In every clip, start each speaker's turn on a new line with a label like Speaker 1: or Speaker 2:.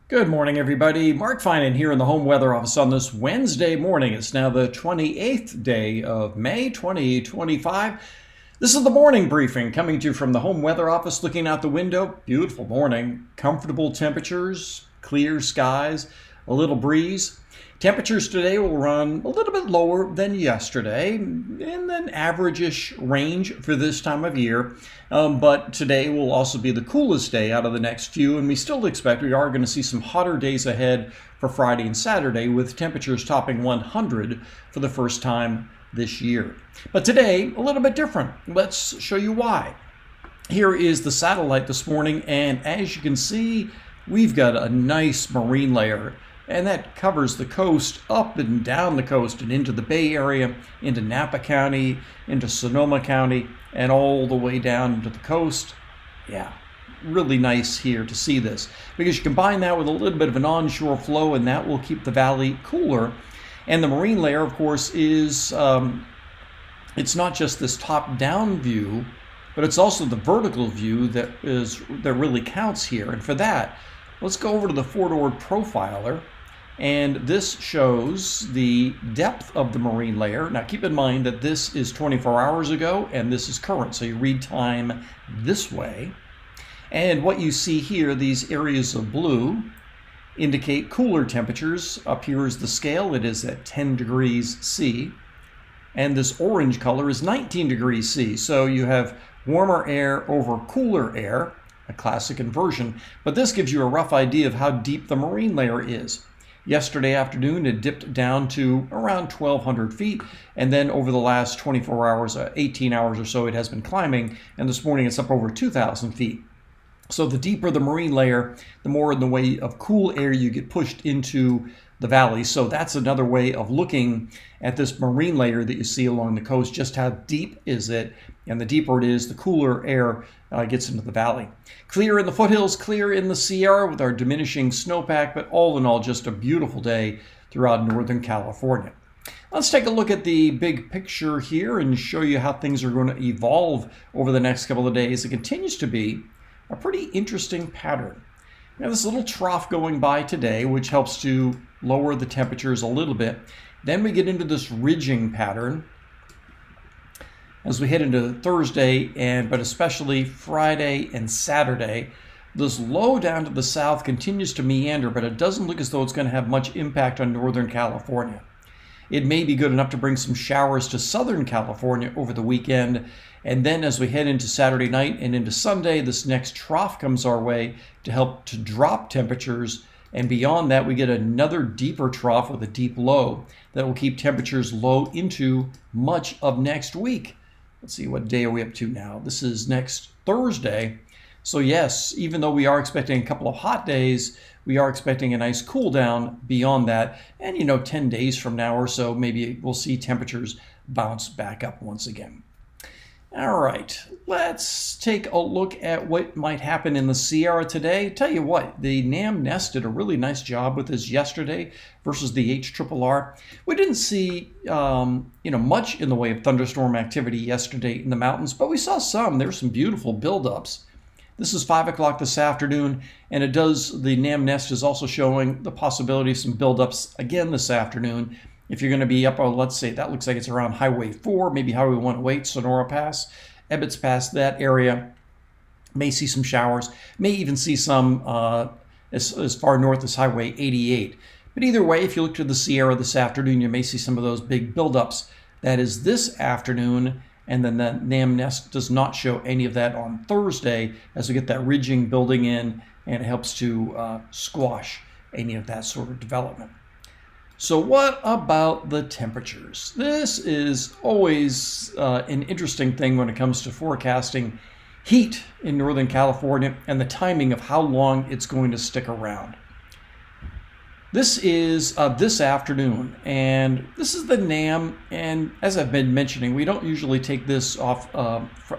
Speaker 1: Good morning, everybody. Mark Finan here in the Home Weather Office on this Wednesday morning. It's now the 28th day of May 2025. This is the morning briefing coming to you from the Home Weather Office, looking out the window. Beautiful morning, comfortable temperatures, clear skies, a little breeze. Temperatures today will run a little bit lower than yesterday, in an average-ish range for this time of year. But today will also be the coolest day out of the next few, and we are going to see some hotter days ahead for Friday and Saturday, with temperatures topping 100 for the first time this year. But today, a little bit different. Let's show you why. Here is the satellite this morning, and as you can see, we've got a nice marine layer, and that covers the coast, up and down the coast, and into the Bay Area, into Napa County, into Sonoma County, and all the way down into the coast. Yeah, really nice here to see this, because you combine that with a little bit of an onshore flow, and that will keep the valley cooler. And the marine layer, of course, is it's not just this top-down view, but it's also the vertical view that really counts here. And for that, let's go over to the ForwardOrb profiler. And this shows the depth of the marine layer. Now keep in mind that this is 24 hours ago and this is current, so you read time this way. And what you see here, these areas of blue, indicate cooler temperatures. Up here is the scale. It is at 10 degrees C. And this orange color is 19 degrees C. So you have warmer air over cooler air, a classic inversion. But this gives you a rough idea of how deep the marine layer is. Yesterday afternoon, it dipped down to around 1,200 feet, and then over the last 24 hours, 18 hours or so, it has been climbing, and this morning it's up over 2,000 feet. So the deeper the marine layer, the more in the way of cool air you get pushed into the valley. So that's another way of looking at this marine layer that you see along the coast. Just how deep is it? And the deeper it is, the cooler air gets into the valley. Clear in the foothills, clear in the Sierra with our diminishing snowpack, but all in all, just a beautiful day throughout Northern California. Let's take a look at the big picture here and show you how things are going to evolve over the next couple of days. It continues to be a pretty interesting pattern. We have this little trough going by today, which helps to lower the temperatures a little bit. Then we get into this ridging pattern as we head into Thursday, but especially Friday and Saturday. This low down to the south continues to meander, but it doesn't look as though it's going to have much impact on Northern California. It may be good enough to bring some showers to Southern California over the weekend. And then as we head into Saturday night and into Sunday, this next trough comes our way to help to drop temperatures. And beyond that, we get another deeper trough with a deep low that will keep temperatures low into much of next week. Let's see, what day are we up to now? This is next Thursday. So yes, even though we are expecting a couple of hot days, we are expecting a nice cool down beyond that. And 10 days from now or so, maybe we'll see temperatures bounce back up once again. All right, let's take a look at what might happen in the Sierra today. Tell you what, the NamNest did a really nice job with this yesterday versus the HRRR. We didn't see much in the way of thunderstorm activity yesterday in the mountains, but we saw some. There's some beautiful buildups. This is 5 o'clock this afternoon, and the NamNest is also showing the possibility of some buildups again this afternoon. If you're going to be up on, let's say, that looks like it's around Highway 4, maybe Highway 108, Sonora Pass, Ebbets Pass, that area, may see some showers, may even see some as far north as Highway 88. But either way, if you look to the Sierra this afternoon, you may see some of those big buildups. That is this afternoon, and then the NamNest does not show any of that on Thursday as we get that ridging building in, and it helps to squash any of that sort of development. So what about the temperatures? This is always an interesting thing when it comes to forecasting heat in Northern California and the timing of how long it's going to stick around. This is this afternoon, and this is the NAM, and as I've been mentioning, we don't usually take this off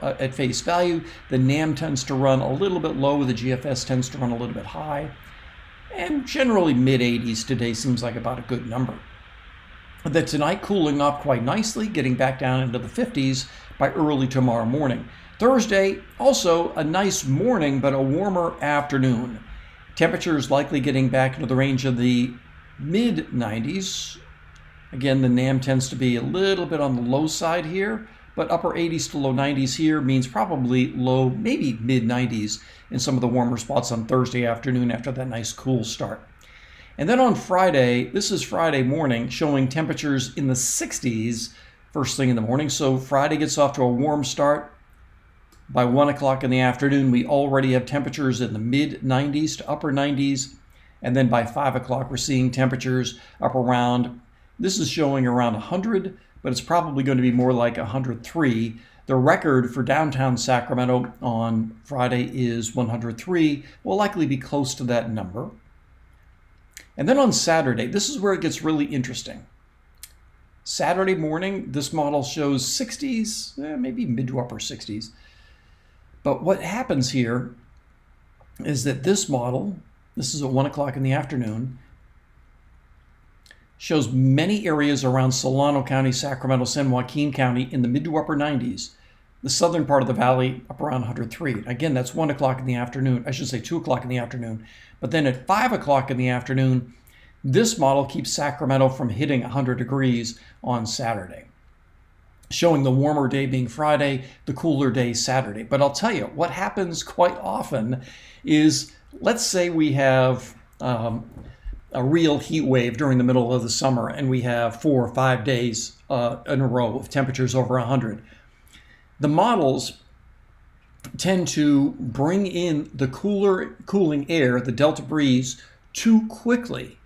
Speaker 1: at face value. The NAM tends to run a little bit low, the GFS tends to run a little bit high. And generally mid-80s today seems like about a good number. The tonight cooling off quite nicely, getting back down into the 50s by early tomorrow morning. Thursday, also a nice morning, but a warmer afternoon. Temperatures likely getting back into the range of the mid 90s. Again, the NAM tends to be a little bit on the low side here, but upper 80s to low 90s here means probably low, maybe mid 90s in some of the warmer spots on Thursday afternoon after that nice cool start. And then on Friday, this is Friday morning, showing temperatures in the 60s first thing in the morning. So Friday gets off to a warm start. By 1 o'clock in the afternoon, we already have temperatures in the mid 90s to upper 90s. And then by 5 o'clock, we're seeing temperatures up around, this is showing around 100, but it's probably going to be more like 103. The record for downtown Sacramento on Friday is 103. We'll likely be close to that number. And then on Saturday, this is where it gets really interesting. Saturday morning, this model shows 60s, maybe mid to upper 60s. But what happens here is that this model, this is at 1 o'clock in the afternoon, shows many areas around Solano County, Sacramento, San Joaquin County in the mid to upper 90s. The southern part of the valley up around 103. Again, that's 1 o'clock in the afternoon. I should say 2 o'clock in the afternoon. But then at 5 o'clock in the afternoon, this model keeps Sacramento from hitting 100 degrees on Saturday, showing the warmer day being Friday, the cooler day Saturday. But I'll tell you, what happens quite often is, let's say we have a real heat wave during the middle of the summer, and we have 4 or 5 days in a row of temperatures over 100. The models tend to bring in the cooling air, the delta breeze, too quickly.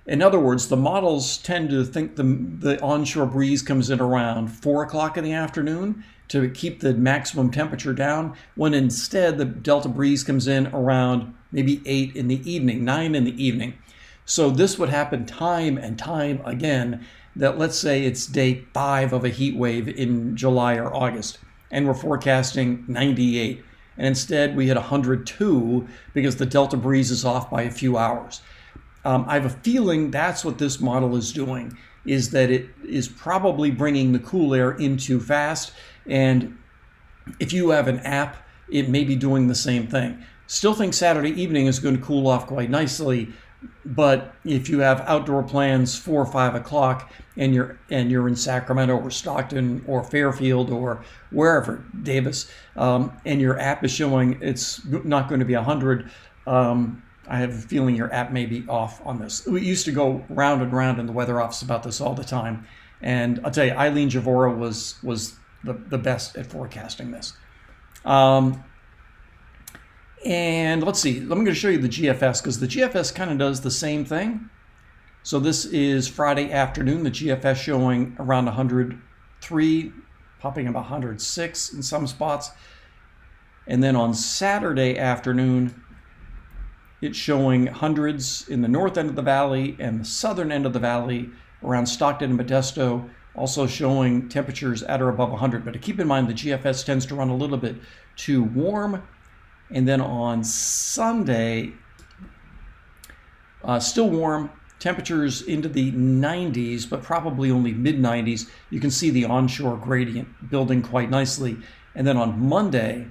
Speaker 1: In other words, the models tend to think the onshore breeze comes in around 4 o'clock in the afternoon to keep the maximum temperature down, when instead the delta breeze comes in around maybe 8 in the evening, 9 in the evening. So this would happen time and time again, that let's say it's day 5 of a heat wave in July or August, and we're forecasting 98. And instead we hit 102 because the delta breeze is off by a few hours. I have a feeling that's what this model is doing, is that it is probably bringing the cool air in too fast. And if you have an app, it may be doing the same thing. Still think Saturday evening is going to cool off quite nicely. But if you have outdoor plans 4 or 5 o'clock and you're in Sacramento or Stockton or Fairfield or wherever, Davis, and your app is showing it's not going to be 100, I have a feeling your app may be off on this. We used to go round and round in the weather office about this all the time. And I'll tell you, Eileen Javora was the best at forecasting this. And let's see, I'm going to show you the GFS, because the GFS kind of does the same thing. So this is Friday afternoon, the GFS showing around 103, popping up 106 in some spots. And then on Saturday afternoon, it's showing hundreds in the north end of the valley and the southern end of the valley around Stockton and Modesto, also showing temperatures at or above 100. But to keep in mind, the GFS tends to run a little bit too warm. And then on Sunday, still warm, temperatures into the 90s, but probably only mid-90s. You can see the onshore gradient building quite nicely. And then on Monday,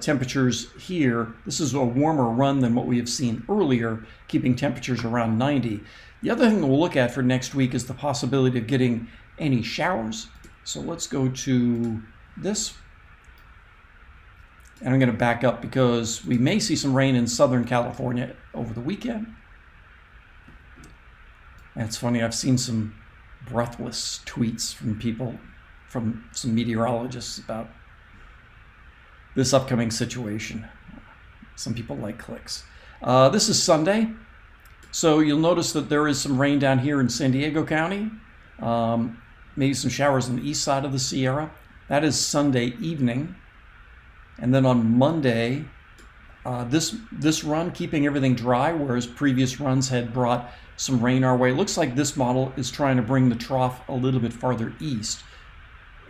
Speaker 1: temperatures here, this is a warmer run than what we have seen earlier, keeping temperatures around 90. The other thing we'll look at for next week is the possibility of getting any showers. So let's go to this. And I'm going to back up because we may see some rain in Southern California over the weekend. And it's funny, I've seen some breathless tweets from people, from some meteorologists about this upcoming situation. Some people like clicks. This is Sunday. So you'll notice that there is some rain down here in San Diego County. Maybe some showers on the east side of the Sierra. That is Sunday evening. And then on Monday, this run keeping everything dry, whereas previous runs had brought some rain our way. It looks like this model is trying to bring the trough a little bit farther east.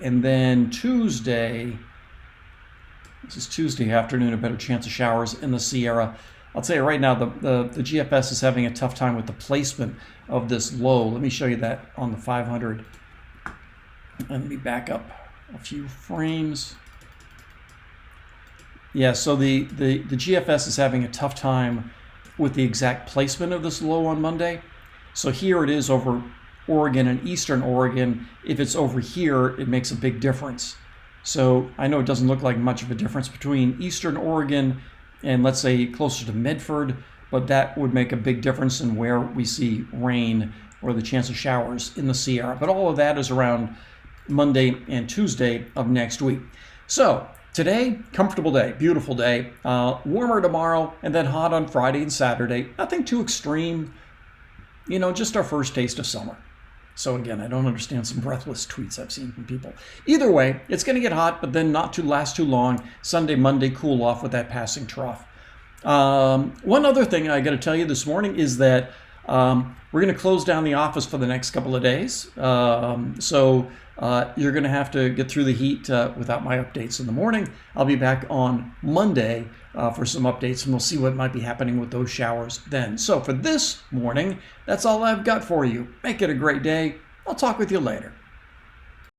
Speaker 1: And then Tuesday, this is Tuesday afternoon, a better chance of showers in the Sierra. I'll tell you right now, the GFS is having a tough time with the placement of this low. Let me show you that on the 500. And let me back up a few frames. Yeah, so the GFS is having a tough time with the exact placement of this low on Monday. So here it is over Oregon and eastern Oregon. If it's over here, it makes a big difference. So I know it doesn't look like much of a difference between eastern Oregon and let's say closer to Medford, but that would make a big difference in where we see rain or the chance of showers in the Sierra. But all of that is around Monday and Tuesday of next week. So today, comfortable day, beautiful day, warmer tomorrow, and then hot on Friday and Saturday. Nothing too extreme, just our first taste of summer. So again, I don't understand some breathless tweets I've seen from people. Either way, it's going to get hot, but then not to last too long. Sunday, Monday, cool off with that passing trough. One other thing I got to tell you this morning is that we're going to close down the office for the next couple of days. So you're going to have to get through the heat without my updates in the morning. I'll be back on Monday for some updates, and we'll see what might be happening with those showers then. So for this morning, that's all I've got for you. Make it a great day. I'll talk with you later.